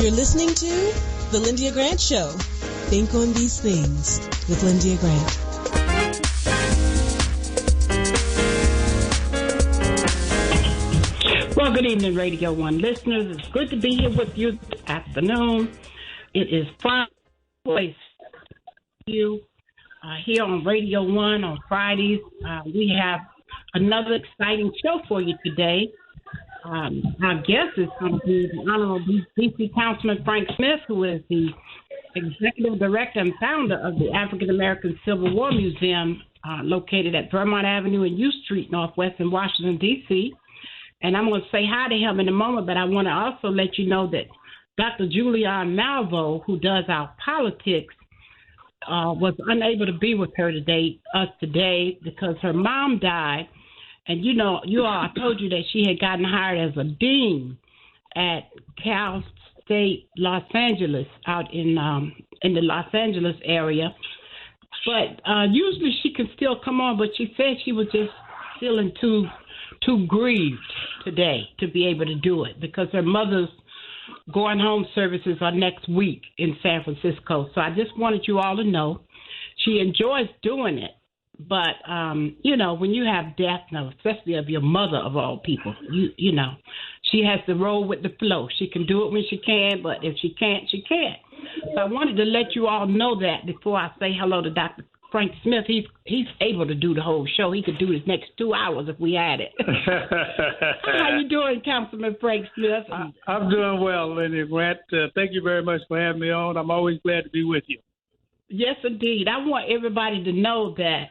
You're listening to The Lindia Grant Show. Think on these things with Lindia Grant. Well, good evening, Radio 1 listeners. It's good to be here with you this afternoon. It is fun to you here on Radio 1 on Fridays. We have another exciting show for you today. Our guest is going to be the Honorable D.C. Councilman Frank Smith, who is the Executive Director and Founder of the African American Civil War Museum, located at Vermont Avenue and U Street Northwest in Washington, D.C. And I'm going to say hi to him in a moment, but I want to also let you know that Dr. Julianne Malvo, who does our politics, was unable to be with us today because her mom died. And, I told you that she had gotten hired as a dean at Cal State Los Angeles out in the Los Angeles area. But usually she can still come on, but she said she was just feeling too grieved today to be able to do it because her mother's going home services are next week in San Francisco. So I just wanted you all to know she enjoys doing it. But, when you have death, especially of your mother of all people, she has to roll with the flow. She can do it when she can, but if she can't, she can't. So I wanted to let you all know that before I say hello to Dr. Frank Smith. He's able to do the whole show. He could do this next 2 hours if we had it. How you doing, Councilman Frank Smith? I'm doing well, Lindy Grant. Thank you very much for having me on. I'm always glad to be with you. Yes, indeed. I want everybody to know that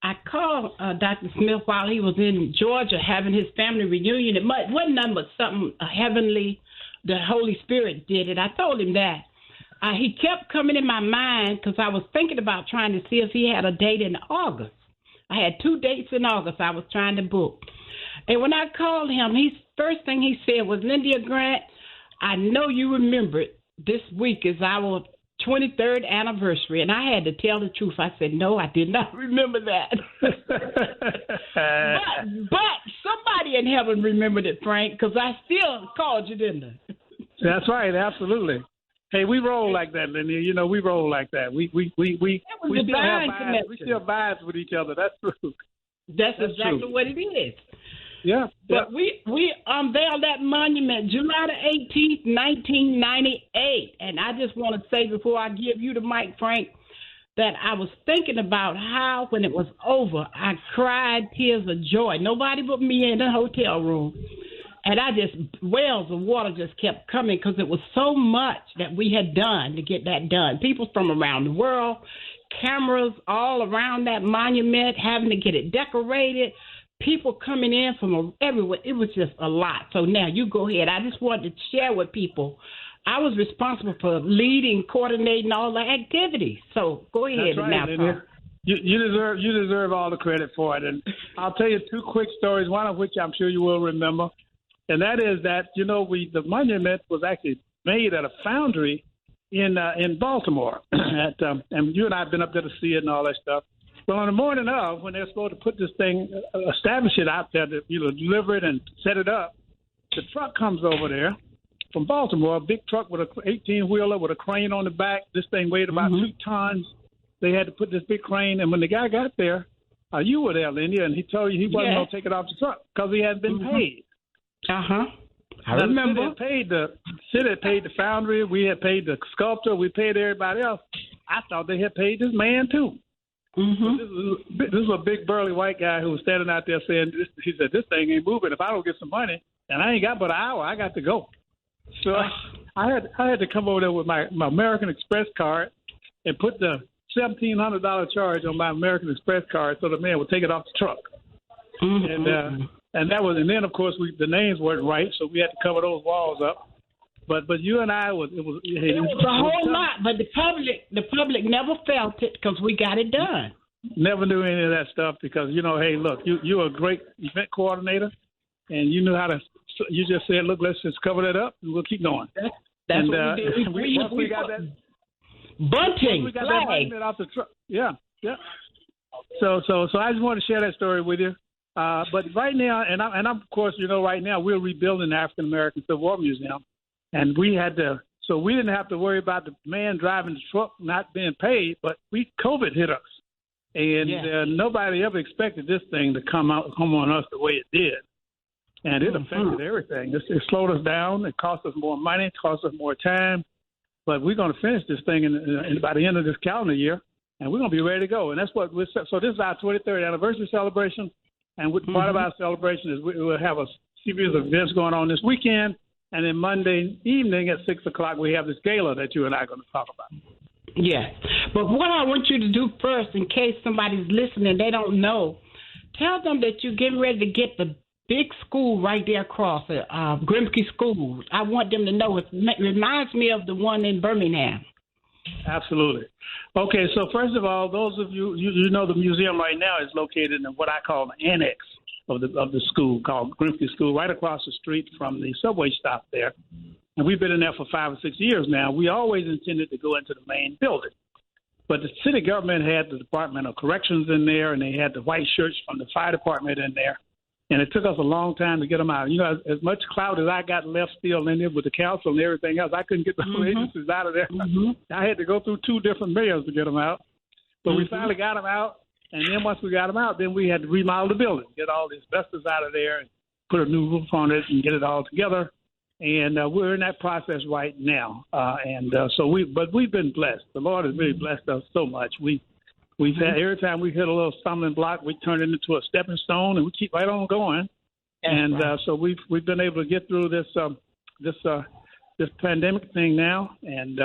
I called Dr. Smith while he was in Georgia having his family reunion. It wasn't nothing but something heavenly. The Holy Spirit did it. I told him that. He kept coming in my mind because I was thinking about trying to see if he had a date in August. I had 2 dates in August I was trying to book. And when I called him, first thing he said was, Lindia Grant, I know you remember it. This week is our 23rd anniversary, and I had to tell the truth. I said, no, I did not remember that. but somebody in heaven remembered it, Frank, because I still called you, didn't I? That's right, absolutely. Hey, we roll like that, Lindy. We roll like that. We still vibes with each other. That's true. That's exactly true. What it is. Yeah. But we unveiled that monument July the 18th, 1998. And I just want to say before I give you the mic, Frank, that I was thinking about how when it was over, I cried tears of joy. Nobody but me in the hotel room. And wells of water just kept coming because it was so much that we had done to get that done. People from around the world, cameras all around that monument, having to get it decorated. People coming in from everywhere. It was just a lot. So now you go ahead. I just wanted to share with people. I was responsible for leading, coordinating all the activities. So go ahead. That's right, now. You deserve all the credit for it. And I'll tell you 2 quick stories, one of which I'm sure you will remember. And that is that, the monument was actually made at a foundry in Baltimore. And you and I have been up there to see it and all that stuff. Well, on the morning of, when they're supposed to put this thing, establish it out there, to deliver it and set it up, the truck comes over there from Baltimore, a big truck with an 18-wheeler with a crane on the back. This thing weighed about 2 tons. They had to put this big crane. And when the guy got there, you were there, Lindy, and he told you he wasn't going to take it off the truck because he hadn't been paid. Uh-huh. I remember. The city had paid the foundry. We had paid the sculptor. We paid everybody else. I thought they had paid this man, too. Mm-hmm. This is a big burly white guy who was standing out there saying, he said, this thing ain't moving. If I don't get some money, and I ain't got but an hour, I got to go. So I had to come over there with my American Express card and put the $1,700 charge on my American Express card so the man would take it off the truck. Mm-hmm. And then of course the names weren't right, so we had to cover those walls up. But you and I it was a whole lot, but the public never felt it because we got it done. Never knew any of that stuff because hey, look, you're a great event coordinator, and you knew how to. You just said, look, let's just cover that up, and we'll keep going. That's what we did. We got that bunting. We got that monument off the truck. Yeah. So I just wanted to share that story with you. But right now, and I'm of course, right now we're rebuilding the African American Civil War Museum. And we had to, so we didn't have to worry about the man driving the truck not being paid, but COVID hit us. And nobody ever expected this thing to come on us the way it did. And it affected everything. It slowed us down. It cost us more money. It cost us more time. But we're going to finish this thing by the end of this calendar year, and we're going to be ready to go. And that's what we're – so this is our 23rd anniversary celebration. And part of our celebration is we'll have a series of events going on this weekend. And then Monday evening at 6 o'clock, we have this gala that you and I are going to talk about. Yes. But what I want you to do first, in case somebody's listening, they don't know, tell them that you're getting ready to get the big school right there across it, Grimke School. I want them to know. It reminds me of the one in Birmingham. Absolutely. Okay, so first of all, those of you know the museum right now is located in what I call the annex of the school, called Grimke School, right across the street from the subway stop there. And we've been in there for 5 or 6 years now. We always intended to go into the main building. But the city government had the Department of Corrections in there, and they had the white shirts from the fire department in there. And it took us a long time to get them out. You know, as much clout as I got left still in there with the council and everything else, I couldn't get those agencies out of there. I had to go through 2 different mayors to get them out. But we finally got them out. And then once we got them out, then we had to remodel the building, get all the asbestos out of there, and put a new roof on it and get it all together. And we're in that process right now. So we've been blessed. The Lord has really blessed us so much. We've had, every time we hit a little stumbling block, we turn it into a stepping stone, and we keep right on going. And so we've been able to get through this pandemic thing now. And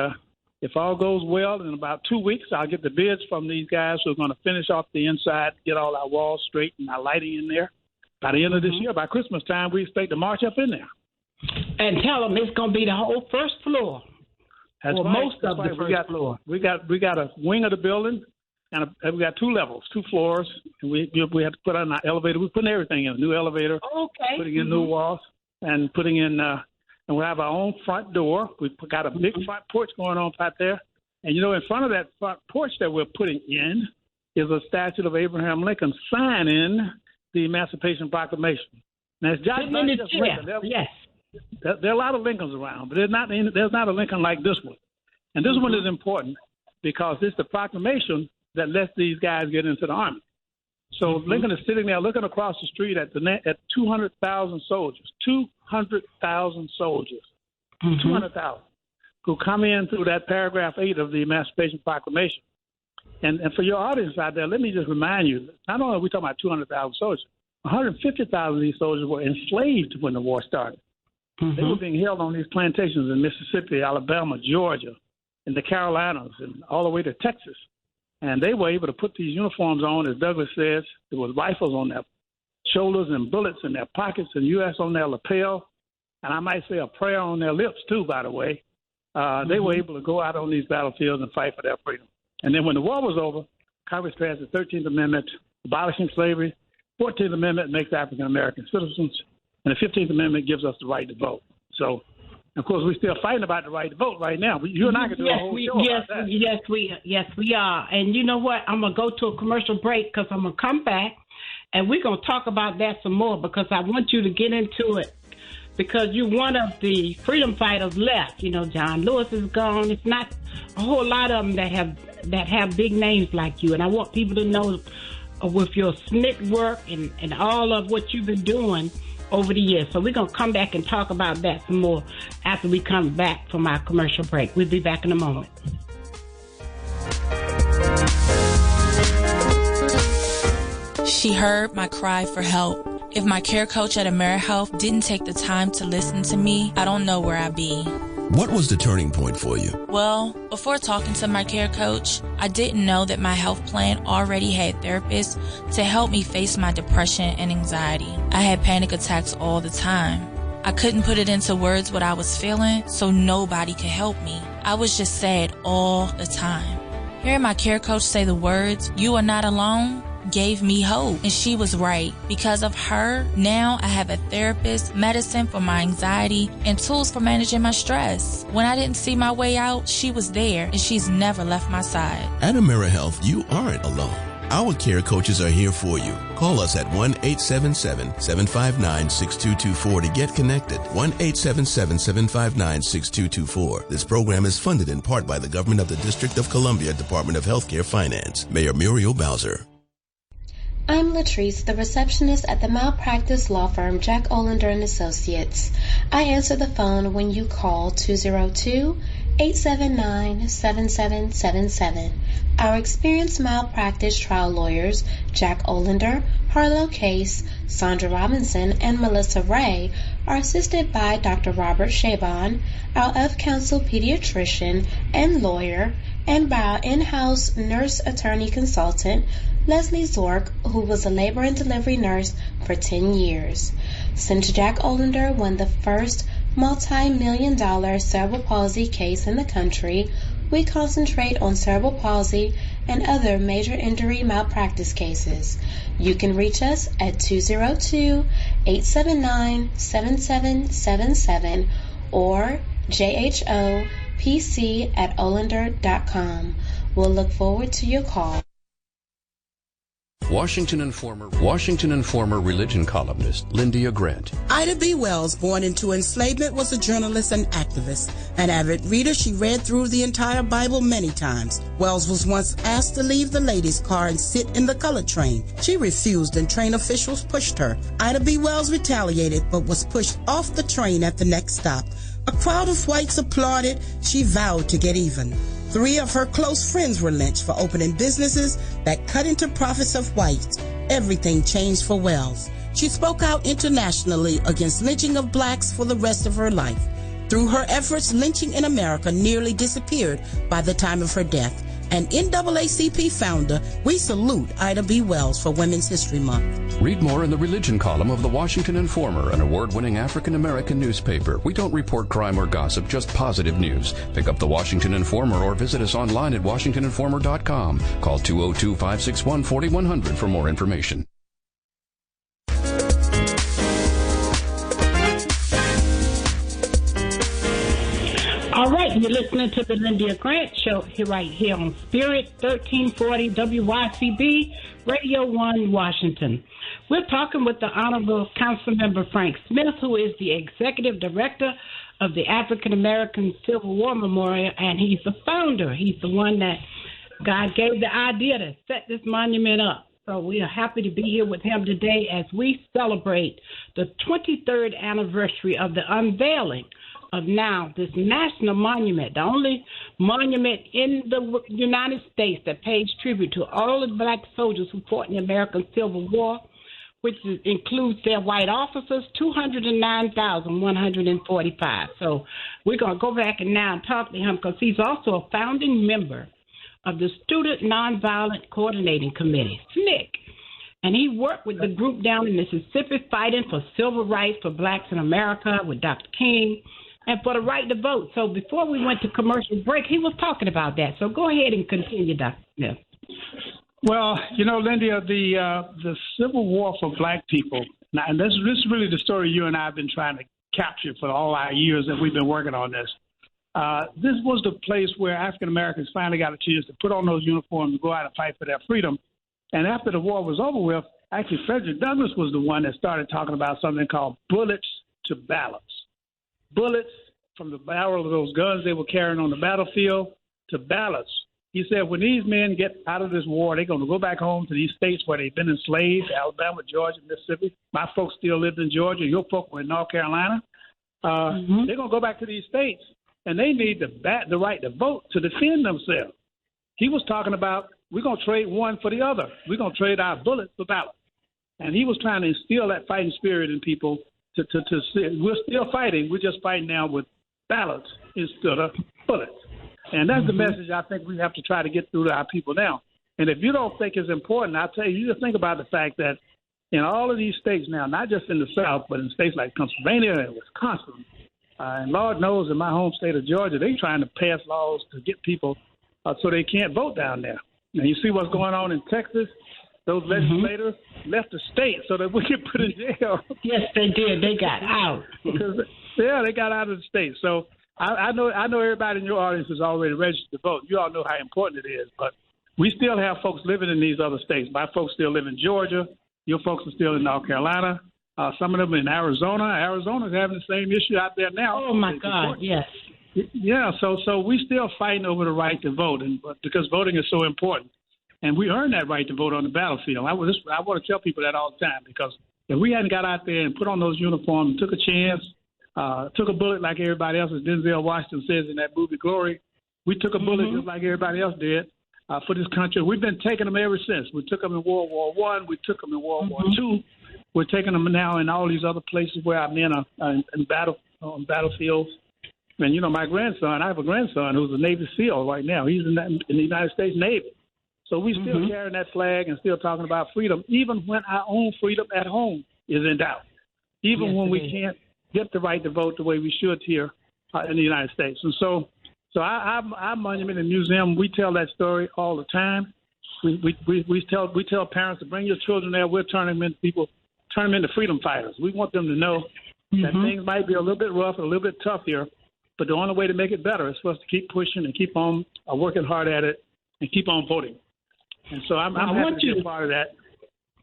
if all goes well, in about 2 weeks, I'll get the bids from these guys who are going to finish off the inside, get all our walls straight and our lighting in there. By the end of this year, by Christmas time, we expect to march up in there. And tell them it's going to be the whole first floor. That's right. Most of the first floor. We got a wing of the building. And we got 2 levels, 2 floors, and we have to put on our elevator. We're putting everything in, a new elevator, putting in new walls, and putting in, and we have our own front door. We've got a big front porch going on out there. And, you know, in front of that front porch that we're putting in is a statue of Abraham Lincoln signing the Emancipation Proclamation. Now, it's just Lincoln. There are a lot of Lincolns around, but there's not a Lincoln like this one. And this one is important because it's the proclamation that lets these guys get into the Army. So Lincoln is sitting there looking across the street at 200,000 soldiers, 200,000 soldiers, 200,000 who come in through that paragraph 8 of the Emancipation Proclamation. And for your audience out there, let me just remind you, not only are we talking about 200,000 soldiers, 150,000 of these soldiers were enslaved when the war started. They were being held on these plantations in Mississippi, Alabama, Georgia, in the Carolinas, and all the way to Texas. And they were able to put these uniforms on, as Douglas says. There was rifles on their shoulders and bullets in their pockets and U.S. on their lapel. And I might say a prayer on their lips, too, by the way. They were able to go out on these battlefields and fight for their freedom. And then when the war was over, Congress passed the 13th Amendment, abolishing slavery. 14th Amendment makes African-American citizens. And the 15th Amendment gives us the right to vote. So, of course, we're still fighting about the right to vote right now. You and I can do a whole show about that. Yes, we are. And you know what? I'm going to go to a commercial break because I'm going to come back, and we're going to talk about that some more because I want you to get into it because you're one of the freedom fighters left. You know, John Lewis is gone. It's not a whole lot of them that have big names like you. And I want people to know with your SNCC work and all of what you've been doing over the years. So we're going to come back and talk about that some more after we come back from our commercial break. We'll be back in a moment. She heard my cry for help. If my care coach at AmeriHealth didn't take the time to listen to me, I don't know where I'd be. What was the turning point for you? Well, before talking to my care coach, I didn't know that my health plan already had therapists to help me face my depression and anxiety. I had panic attacks all the time. I couldn't put it into words what I was feeling, so nobody could help me. I was just sad all the time. Hearing my care coach say the words, "You are not alone," gave me hope, and she was right. Because of her, now I have a therapist, medicine for my anxiety, and tools for managing my stress. When I didn't see my way out, she was there, and she's never left my side. At AmeriHealth, you aren't alone. Our care coaches are here for you. Call us at 1-877-759-6224 to get connected. 1-877-759-6224. This program is funded in part by the government of the District of Columbia Department of Healthcare Finance. Mayor Muriel Bowser. I'm Latrice, the receptionist at the malpractice law firm Jack Olander & Associates. I answer the phone when you call 202-879-7777. Our experienced malpractice trial lawyers, Jack Olander, Harlow Case, Sandra Robinson, and Melissa Ray, are assisted by Dr. Robert Chabon, our of-counsel pediatrician and lawyer, and by our in-house nurse attorney consultant, Leslie Zork, who was a labor and delivery nurse for 10 years. Since Jack Olander won the first multi-million-dollar cerebral palsy case in the country, we concentrate on cerebral palsy and other major injury malpractice cases. You can reach us at 202-879-7777 or jhopc@olander.com. We'll look forward to your call. Washington Informer religion columnist Lyndia Grant. Ida B. Wells, born into enslavement, was a journalist and activist. An avid reader, she read through the entire Bible many times. Wells was once asked to leave the ladies' car and sit in the colored train. She refused and train officials pushed her. Ida B. Wells retaliated but was pushed off the train at the next stop. A crowd of whites applauded. She vowed to get even. 3 of her close friends were lynched for opening businesses that cut into profits of whites. Everything changed for Wells. She spoke out internationally against lynching of blacks for the rest of her life. Through her efforts, lynching in America nearly disappeared by the time of her death. An NAACP founder, we salute Ida B. Wells for Women's History Month. Read more in the religion column of the Washington Informer, an award-winning African-American newspaper. We don't report crime or gossip, just positive news. Pick up the Washington Informer or visit us online at washingtoninformer.com. Call 202-561-4100 for more information. All right, you're listening to the Lyndia Grant Show right here on Spirit 1340 WYCB, Radio 1, Washington. We're talking with the Honorable Councilmember Frank Smith, who is the Executive Director of the African American Civil War Memorial, and he's the founder. He's the one that God gave the idea to set this monument up. So we are happy to be here with him today as we celebrate the 23rd anniversary of the unveiling of now this national monument, the only monument in the United States that pays tribute to all the black soldiers who fought in the American Civil War, which includes their white officers, 209,145. So we're going to go back and now talk to him because he's also a founding member of the Student Nonviolent Coordinating Committee, SNCC. And he worked with the group down in Mississippi fighting for civil rights for blacks in America with Dr. King and for the right to vote. So before we went to commercial break, he was talking about that. So go ahead and continue, Dr. Smith. Well, you know, Lyndia, the Civil War for black people, and this is really the story you and I have been trying to capture for all our years that we've been working on this. This was the place where African Americans finally got a chance to put on those uniforms and go out and fight for their freedom. And after the war was over with, actually Frederick Douglass was the one that started talking about something called bullets to ballots. Bullets from the barrel of those guns they were carrying on the battlefield to ballots. He said, when these men get out of this war, they're going to go back home to these states where they've been enslaved, Alabama, Georgia, Mississippi. My folks still lived in Georgia. Your folks were in North Carolina. They're going to go back to these states, and they need the right to vote to defend themselves. He was talking about we're going to trade one for the other. We're going to trade our bullets for ballots. And he was trying to instill that fighting spirit in people to we're still fighting. We're just fighting now with ballots instead of bullets. And that's the message I think we have to try to get through to our people now. And if you don't think it's important, I'll tell you, you just think about the fact that in all of these states now, not just in the South, but in states like Pennsylvania and Wisconsin, and Lord knows in my home state of Georgia, they're trying to pass laws to get people so they can't vote down there. And you see what's going on in Texas? Those legislators left the state so that we could put in jail. Yes, they did. They got out. Yeah, they got out of the state. So I know everybody in your audience is already registered to vote. You all know how important it is. But we still have folks living in these other states. My folks still live in Georgia. Your folks are still in North Carolina. Some of them in Arizona. Arizona's having the same issue out there now. Oh, my God, yes. Yeah, so we still fighting over the right to vote, and because voting is so important. And we earned that right to vote on the battlefield. I want to tell people that all the time, because if we hadn't got out there and put on those uniforms and took a chance, took a bullet like everybody else, as Denzel Washington says in that movie Glory, we took a bullet just like everybody else did for this country. We've been taking them ever since. We took them in World War I. We took them in World War II. We're taking them now in all these other places where our men are in on battlefields. And, you know, my grandson, I have a grandson who's a Navy SEAL right now. He's in the United States Navy. So we still carrying that flag and still talking about freedom, even when our own freedom at home is in doubt, even when we can't get the right to vote the way we should here in the United States. And so our monument and museum, we tell that story all the time. We tell parents to bring your children there. We'll turn them into freedom fighters. We want them to know that things might be a little bit rough and a little bit tough here, but the only way to make it better is for us to keep pushing and keep on working hard at it and keep on voting. And so I'm happy to be a part of that.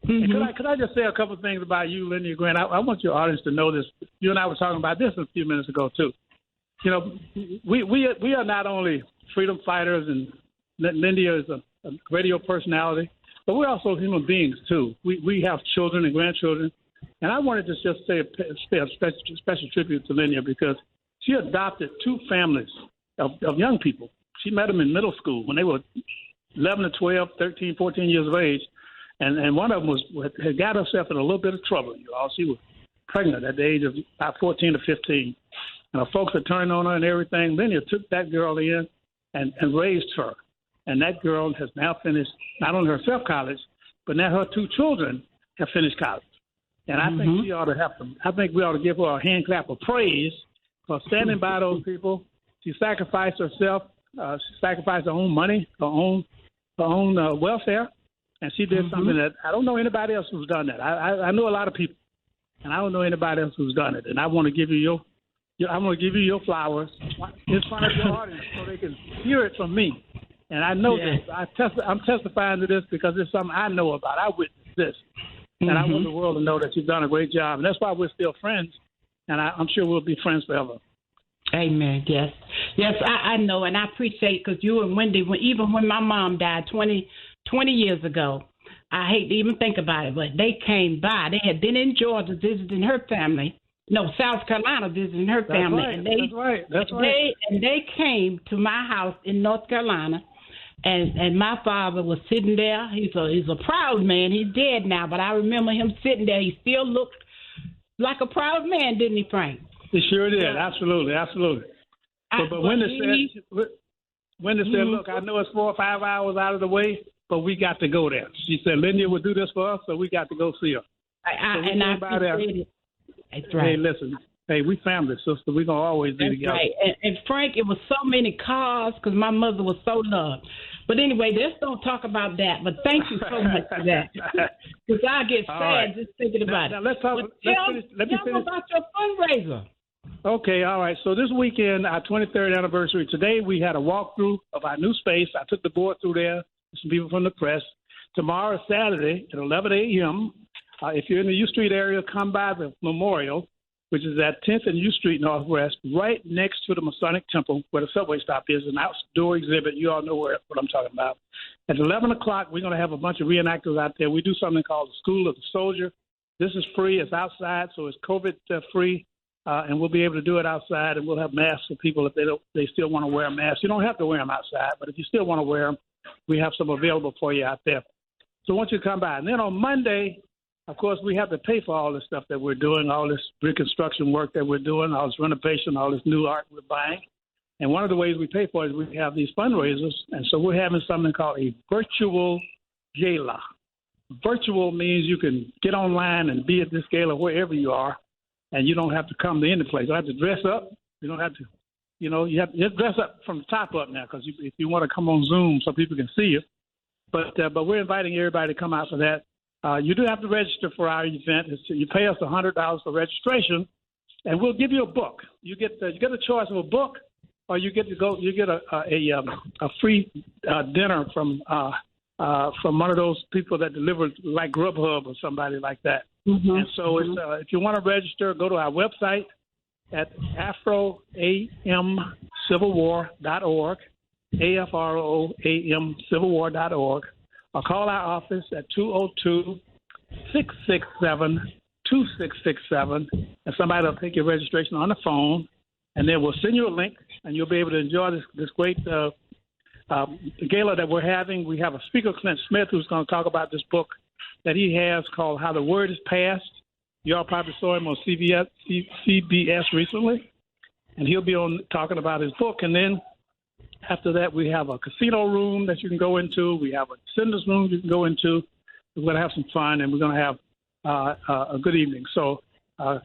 And could I just say a couple of things about you, Lindy Grant? I want your audience to know this. You and I were talking about this a few minutes ago, too. You know, we are not only freedom fighters, and Lindy is a radio personality, but we're also human beings, too. We have children and grandchildren. And I wanted to just say a special tribute to Lindy, because she adopted two families of young people. She met them in middle school when they were 11 to 12, 13, 14 years of age. And one of them had got herself in a little bit of trouble. You know, she was pregnant at the age of about 14 to 15. And her folks had turned on her and everything. Lindy took that girl in and raised her. And that girl has now finished not only herself college, but now her two children have finished college. And I think we ought to give her a hand clap of praise for standing by those people. She sacrificed herself. She sacrificed her own money, her own welfare. And she did something that I don't know anybody else who's done that. I know a lot of people, and I don't know anybody else who's done it. And I want to give you your flowers in front of your audience so they can hear it from me. And I know this. I'm testifying to this because it's something I know about. I witnessed this, and I want the world to know that you've done a great job. And that's why we're still friends, and I'm sure we'll be friends forever. Amen. Yes, I know, and I appreciate, because you and Wendy, even when my mom died 20 years ago, I hate to even think about it, but they came by. They had been in Georgia visiting her family. No, South Carolina visiting her family. That's right. And they came to my house in North Carolina, and my father was sitting there. He's a proud man. He's dead now, but I remember him sitting there. He still looked like a proud man, didn't he, Frank? He sure did. Absolutely. But Wendy said, look, I know it's 4 or 5 hours out of the way, but we got to go there. She said, Lindy would do this for us, so we got to go see her. I appreciate it. That's right. Hey, listen. Hey, we family, sister. We're going to always be together. Right. And Frank, it was so many cars because my mother was so loved. But anyway, let's don't talk about that. But thank you so much for that. Because I get sad just thinking about it. Let's talk. Tell me about your fundraiser. Okay, all right. So this weekend, our 23rd anniversary, today we had a walkthrough of our new space. I took the board through there, some people from the press. Tomorrow, Saturday, at 11 a.m., if you're in the U Street area, come by the memorial, which is at 10th and U Street Northwest, right next to the Masonic Temple, where the subway stop is, an outdoor exhibit. You all know what I'm talking about. At 11 o'clock, we're going to have a bunch of reenactors out there. We do something called the School of the Soldier. This is free. It's outside, so it's COVID-free, and we'll be able to do it outside, and we'll have masks for people if they still want to wear a mask. You don't have to wear them outside, but if you still want to wear them, we have some available for you out there. So I want you to come by. And then on Monday, of course, we have to pay for all this stuff that we're doing, all this reconstruction work that we're doing, all this renovation, all this new art we're buying. And one of the ways we pay for it is we have these fundraisers. And so we're having something called a virtual gala. Virtual means you can get online and be at this gala wherever you are, and you don't have to come to any place. You don't have to dress up. You don't have to, you have to dress up from the top up now, because if you want to come on Zoom so people can see you. But we're inviting everybody to come out for that. You do have to register for our event. You pay us $100 for registration, and we'll give you a book. You get a choice of a book, or you get a free dinner from from one of those people that deliver like Grubhub or somebody like that. Mm-hmm. And so it's, if you want to register, go to our website at afroamcivilwar.org, afroamcivilwar.org, or call our office at 202-667-2667, and somebody will take your registration on the phone, and then we'll send you a link, and you'll be able to enjoy this great gala that we're having. We have a speaker, Clint Smith, who's going to talk about this book that he has called How the Word is Passed. You all probably saw him on CBS recently, and he'll be on talking about his book. And then after that, we have a casino room that you can go into. We have a Cinder's room you can go into. We're going to have some fun, and we're going to have a good evening. So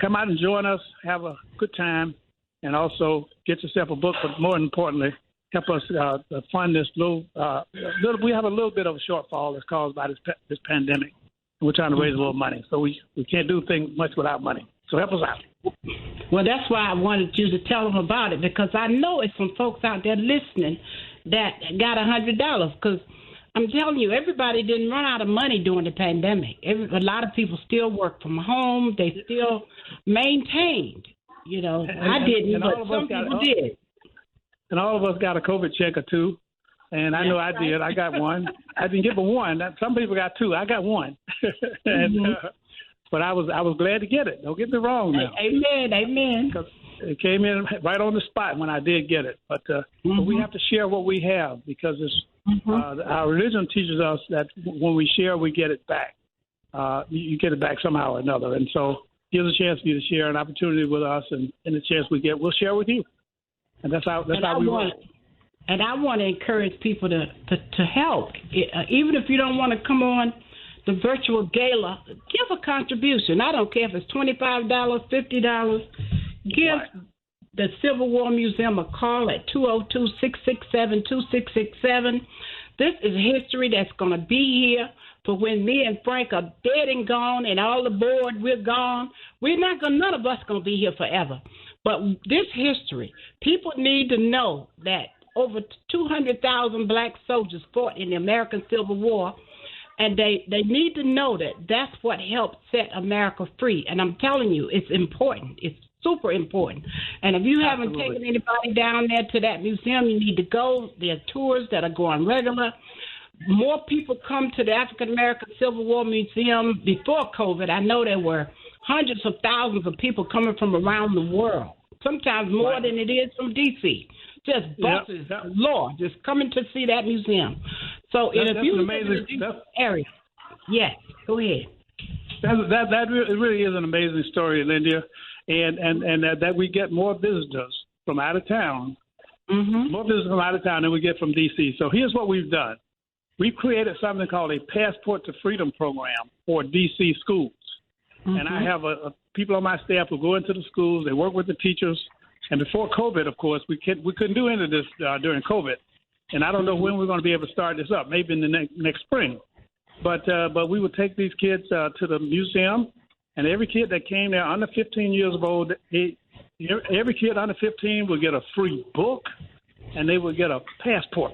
come out and join us, have a good time, and also get yourself a book, but more importantly, help us fund this little. We have a little bit of a shortfall that's caused by this pandemic. We're trying to raise a little money, so we can't do things much without money. So help us out. Well, that's why I wanted you to tell them about it, because I know it's some folks out there listening that got $100. Because I'm telling you, everybody didn't run out of money during the pandemic. A lot of people still work from home. They still maintained. You know, I didn't, but some people did. And all of us got a COVID check or two. And I know I did. I got one. I didn't get but one. Some people got two. I got one. But I was glad to get it. Don't get me wrong now. Amen. Because it came in right on the spot when I did get it. But we have to share what we have, because it's, our religion teaches us that when we share, we get it back. You get it back somehow or another. And so gives a chance for you to share an opportunity with us, and the chance we get, we'll share with you. And that's how we work. And I want to encourage people to help. Even if you don't want to come on the virtual gala, give a contribution. I don't care if it's $25, $50. Give the Civil War Museum a call at 202-667-2667. This is history that's going to be here for when me and Frank are dead and gone, and all the board, we're gone. None of us going to be here forever. But this history, people need to know that over 200,000 black soldiers fought in the American Civil War, and they need to know that that's what helped set America free. And I'm telling you, it's important. It's super important. And if you haven't taken anybody down there to that museum, you need to go. There are tours that are going regular. More people come to the African American Civil War Museum before COVID. I know there were hundreds of thousands of people coming from around the world, sometimes more than it is from D.C., just buses, Lord, just coming to see that museum. So if you live in the area, yes, go ahead. That really is an amazing story, Linda, and that we get more visitors from out of town, more visitors from out of town than we get from D.C. So here's what we've done. We've created something called a Passport to Freedom program for D.C. schools. And I have people on my staff who go into the schools. They work with the teachers. And before COVID, of course, we couldn't do any of this during COVID. And I don't know when we're going to be able to start this up, maybe in the next spring. But we would take these kids to the museum, and every kid that came there under 15 years old, every kid under 15 would get a free book, and they would get a passport.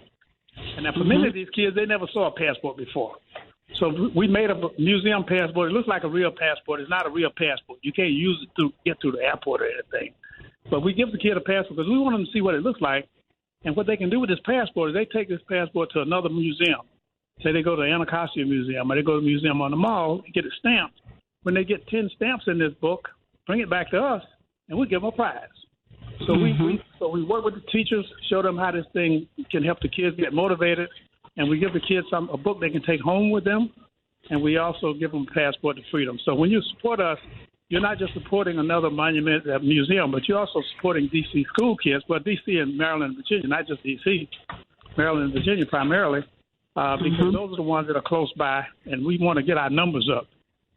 And now for many of these kids, they never saw a passport before. So we made a museum passport. It looks like a real passport. It's not a real passport. You can't use it to get to the airport or anything. But we give the kid a passport because we want them to see what it looks like. And what they can do with this passport is they take this passport to another museum. Say they go to the Anacostia Museum or they go to the museum on the mall and get it stamped. When they get 10 stamps in this book, bring it back to us, and we give them a prize. So we work with the teachers, show them how this thing can help the kids get motivated, and we give the kids a book they can take home with them, and we also give them a passport to freedom. So when you support us, you're not just supporting another monument museum, but you're also supporting D.C. school kids, well, D.C. and Maryland and Virginia, not just D.C., Maryland and Virginia primarily, because those are the ones that are close by, and we want to get our numbers up.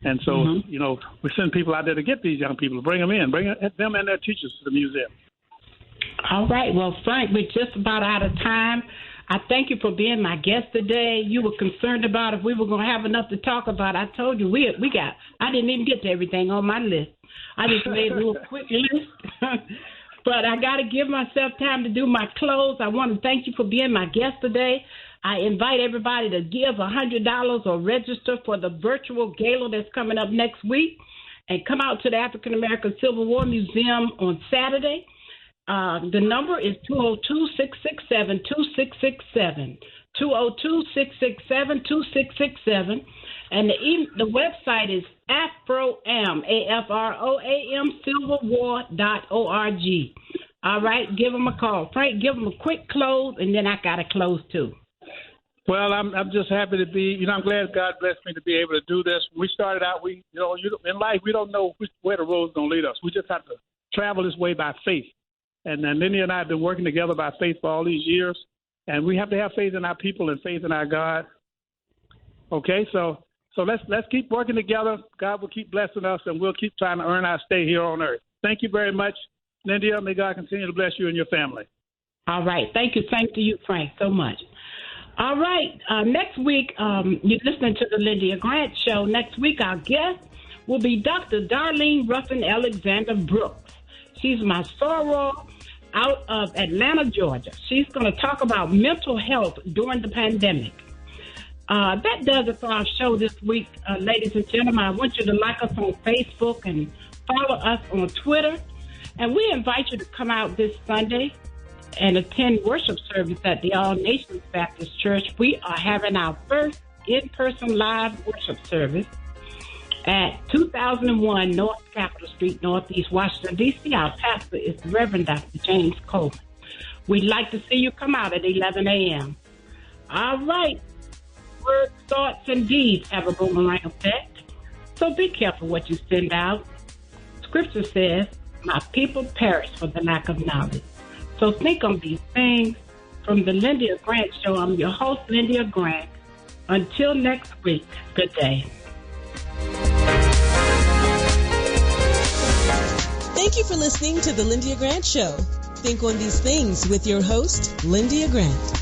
And so, we send people out there to get these young people, to bring them in, bring them and their teachers to the museum. All right. Well, Frank, we're just about out of time. I thank you for being my guest today. You were concerned about if we were going to have enough to talk about. I told you I didn't even get to everything on my list. I just made a little quick list. But I got to give myself time to do my clothes. I want to thank you for being my guest today. I invite everybody to give $100 or register for the virtual gala that's coming up next week. And come out to the African American Civil War Museum on Saturday. The number is 202-667-2667. 202-667-2667. And the website is AFROAM, AFROAM, civilwar.org. All right, give them a call. Frank, give them a quick close, and then I got to close too. Well, I'm just happy to be, I'm glad God blessed me to be able to do this. We started out, in life, we don't know where the road's going to lead us. We just have to travel this way by faith. And Lindy and I have been working together by faith for all these years. And we have to have faith in our people and faith in our God. Okay, so let's keep working together. God will keep blessing us, and we'll keep trying to earn our stay here on earth. Thank you very much, Lindy. May God continue to bless you and your family. All right. Thank you. Thank you, Frank, so much. All right. Next week, you're listening to the Lydia Grant Show. Next week, our guest will be Dr. Darlene Ruffin Alexander Brooks. She's my soror out of Atlanta, Georgia. She's going to talk about mental health during the pandemic. That does it for our show this week, ladies and gentlemen. I want you to like us on Facebook and follow us on Twitter. And we invite you to come out this Sunday and attend worship service at the All Nations Baptist Church. We are having our first in-person live worship service at 2001 North Capitol Street, Northeast Washington, D.C. Our pastor is the Reverend Dr. James Coleman. We'd like to see you come out at 11 a.m. All right. Words, thoughts, and deeds have a boomerang effect. So be careful what you send out. Scripture says, my people perish for the lack of knowledge. So think on these things. From the Lyndia Grant Show, I'm your host, Lyndia Grant. Until next week, good day. Thank you for listening to the Lyndia Grant Show. Think on these things with your host, Lyndia Grant.